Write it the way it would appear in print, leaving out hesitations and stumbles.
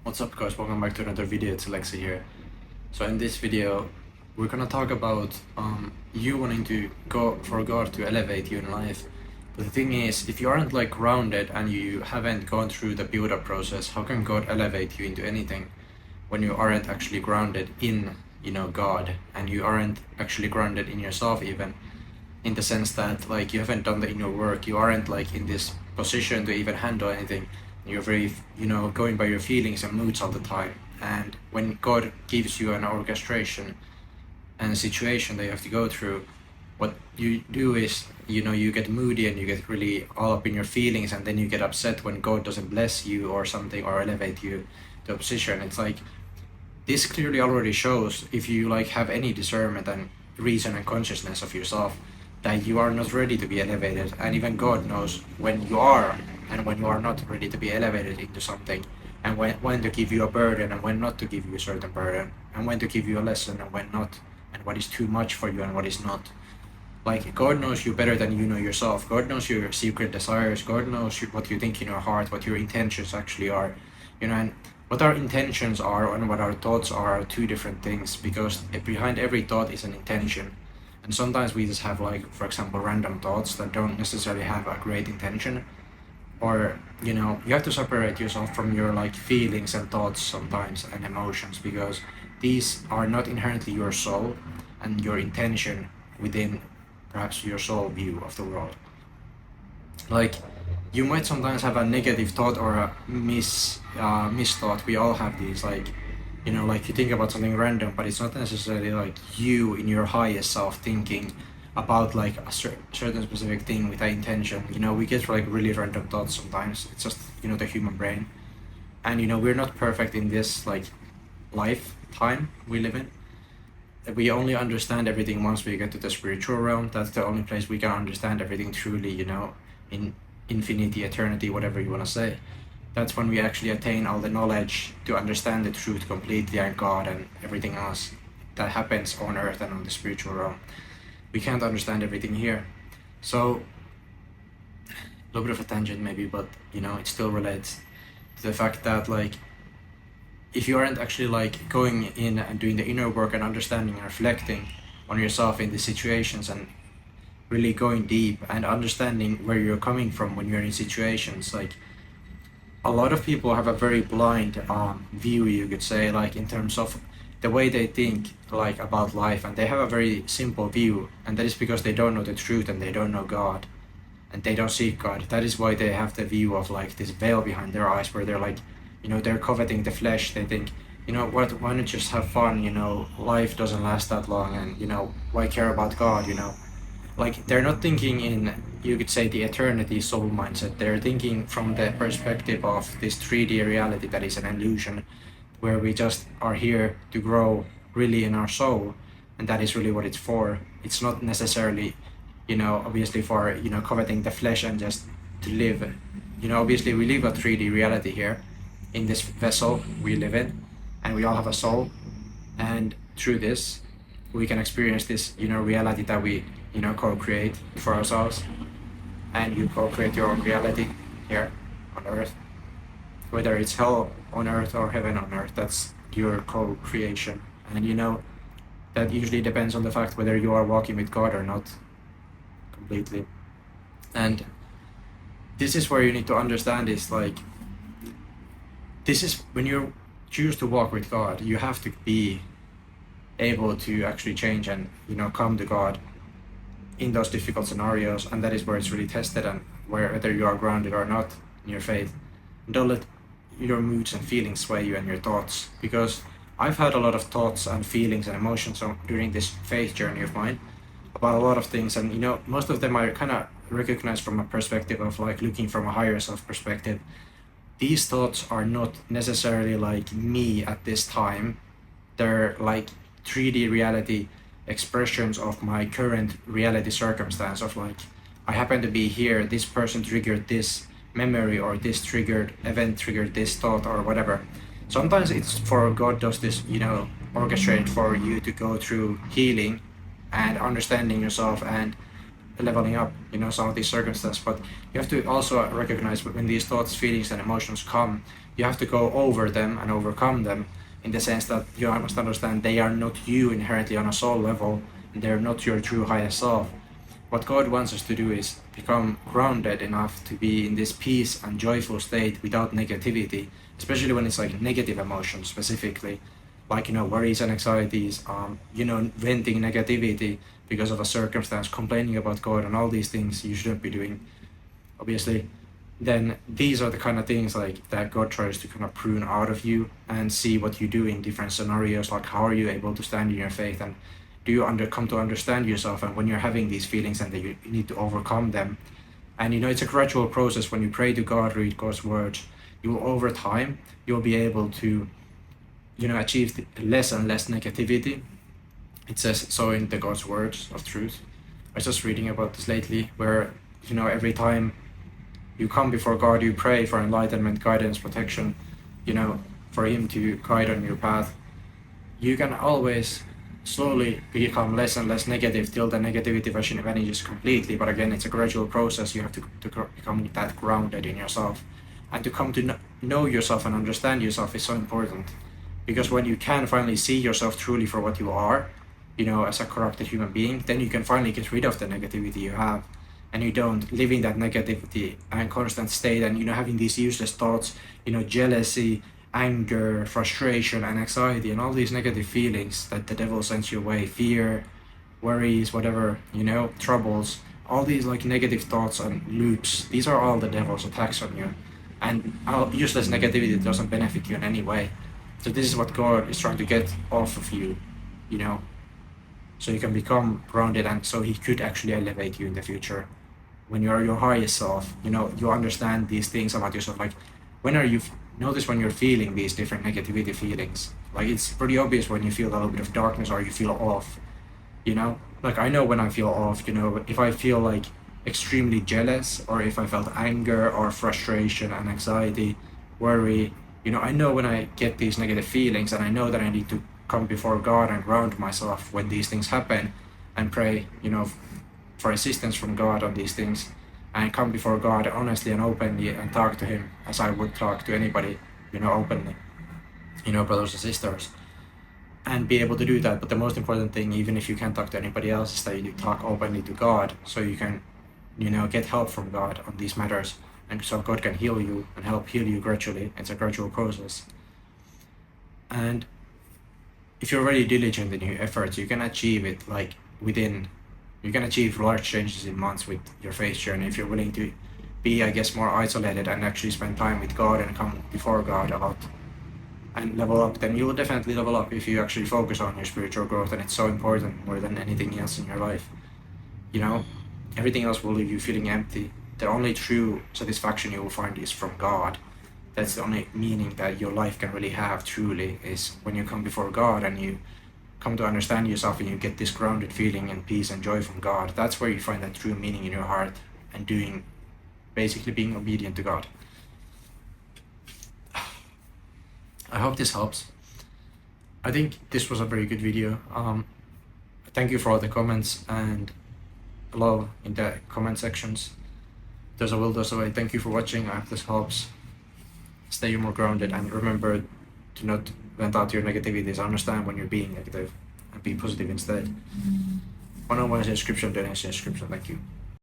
What's up guys, welcome back to another video. It's Aleksi here. So in this video we're gonna talk about you wanting to go for God to elevate you in life. But the thing is, if you aren't like grounded and you haven't gone through the build-up process, how can God elevate you into anything when you aren't actually grounded in God, and you aren't actually grounded in yourself, even in the sense that like you haven't done the inner work, you aren't like in this position to even handle anything. You're very going by your feelings and moods all the time. And when God gives you an orchestration and a situation that you have to go through, what you do is you get moody and you get really all up in your feelings, and then you get upset when God doesn't bless you or something or elevate you to a position. It's like this clearly already shows, if you like have any discernment and reason and consciousness of yourself, that you are not ready to be elevated. And even God knows when you are and when you are not ready to be elevated into something, and when to give you a burden and when not to give you a certain burden, and when to give you a lesson and when not, and what is too much for you and what is not. Like, God knows you better than you know yourself. God knows your secret desires. God knows what you think in your heart, what your intentions actually are. And what our intentions are and what our thoughts are two different things, because behind every thought is an intention. And sometimes we just have, like, for example, random thoughts that don't necessarily have a great intention. Or you have to separate yourself from your like feelings and thoughts sometimes and emotions, because these are not inherently your soul and your intention within perhaps your soul view of the world. Like, you might sometimes have a negative thought or a misthought. We all have these, like like you think about something random, but it's not necessarily like you in your highest self thinking about like a certain specific thing with that intention. We get like really random thoughts sometimes. It's just the human brain. And we're not perfect in this like lifetime we live in. We only understand everything once we get to the spiritual realm. That's the only place we can understand everything truly, in infinity, eternity, whatever you want to say. That's when we actually attain all the knowledge to understand the truth completely, and God and everything else that happens on earth and on the spiritual realm. We can't understand everything here. So a little bit of a tangent maybe, but it still relates to the fact that, like, if you aren't actually like going in and doing the inner work and understanding and reflecting on yourself in these situations, and really going deep and understanding where you're coming from when you're in situations, like, a lot of people have a very blind view, you could say, like in terms of the way they think like about life, and they have a very simple view, and that is because they don't know the truth and they don't know God and they don't seek God. That is why they have the view of like this veil behind their eyes, where they're like, they're coveting the flesh. They think, what, why not just have fun? Life doesn't last that long, and why care about God? Like, they're not thinking in, you could say, the eternity soul mindset. They're thinking from the perspective of this 3D reality that is an illusion, where we just are here to grow really in our soul, and that is really what it's for. It's not necessarily, obviously for, coveting the flesh and just to live. Obviously we live a 3D reality here in this vessel we live in, and we all have a soul, and through this we can experience this, reality that we, co-create for ourselves. And you co-create your own reality here on earth. Whether it's hell on earth or heaven on earth, that's your co-creation. And that usually depends on the fact whether you are walking with God or not, completely. And this is where you need to understand is, like, this is when you choose to walk with God, you have to be able to actually change and come to God in those difficult scenarios. And that is where it's really tested, and whether you are grounded or not in your faith. Don't let your moods and feelings sway you and your thoughts, because I've had a lot of thoughts and feelings and emotions during this faith journey of mine about a lot of things, and most of them I kind of recognize from a perspective of like looking from a higher self perspective. These thoughts are not necessarily like me at this time. They're like 3D reality expressions of my current reality circumstance, of like, I happen to be here, this person triggered this memory, or this triggered event triggered this thought, or whatever. Sometimes it's for God does this, orchestrate for you to go through healing and understanding yourself and leveling up, some of these circumstances. But you have to also recognize when these thoughts, feelings, and emotions come, You have to go over them and overcome them, in the sense that you must understand they are not you inherently on a soul level, and they're not your true highest self. What God wants us to do is become grounded enough to be in this peace and joyful state without negativity, especially when it's like negative emotions specifically, like, worries and anxieties, venting negativity because of a circumstance, complaining about God and all these things you shouldn't be doing, obviously. Then these are the kind of things like that God tries to kind of prune out of you and see what you do in different scenarios, like how are you able to stand in your faith, and do you come to understand yourself, and when you're having these feelings and that you need to overcome them. And it's a gradual process. When you pray to God, read God's words, you will, over time, you'll be able to achieve less and less negativity. It says so in the God's words of truth. I was just reading about this lately, where every time you come before God, you pray for enlightenment, guidance, protection, for Him to guide on your path. You can always slowly become less and less negative till the negativity vanishes completely. But again, it's a gradual process. You have to become that grounded in yourself, and to come to know yourself and understand yourself is so important, because when you can finally see yourself truly for what you are, as a corrupted human being, then you can finally get rid of the negativity you have, and you don't live in that negativity and constant state, and having these useless thoughts, jealousy, anger, frustration, and anxiety, and all these negative feelings that the devil sends your way, fear, worries, whatever, troubles, all these like negative thoughts and loops. These are all the devil's attacks on you, and useless negativity doesn't benefit you in any way. So this is what God is trying to get off of you, so you can become grounded, and so He could actually elevate you in the future. When you are your highest self, you understand these things about yourself. Like, notice when you're feeling these different negativity feelings. Like, it's pretty obvious when you feel a little bit of darkness or you feel off, Like, I know when I feel off, if I feel like extremely jealous, or if I felt anger or frustration and anxiety, worry, I know when I get these negative feelings, and I know that I need to come before God and ground myself when these things happen, and pray, for assistance from God on these things, and come before God honestly and openly and talk to Him as I would talk to anybody, openly, brothers and sisters, and be able to do that. But the most important thing, even if you can't talk to anybody else, is that you talk openly to God, so you can, get help from God on these matters, and so God can heal you and help heal you gradually. It's a gradual process. And if you're really diligent in your efforts, you can achieve it you can achieve large changes in months with your faith journey, if you're willing to be, I guess, more isolated and actually spend time with God and come before God a lot and level up. Then you will definitely level up if you actually focus on your spiritual growth, and it's so important, more than anything else in your life. Everything else will leave you feeling empty. The only true satisfaction you will find is from God. That's the only meaning that your life can really have truly, is when you come before God and you come to understand yourself, and you get this grounded feeling and peace and joy from God. That's where you find that true meaning in your heart, and basically being obedient to God. I hope this helps. I think this was a very good video. Thank you for all the comments and love in the comment sections. There's a will, there's a way. Thank you for watching. I hope this helps. Stay more grounded, and remember to not vent out your negativities. Understand when you're being negative and be positive instead. One-on-one is a description, donation is a description. Thank you.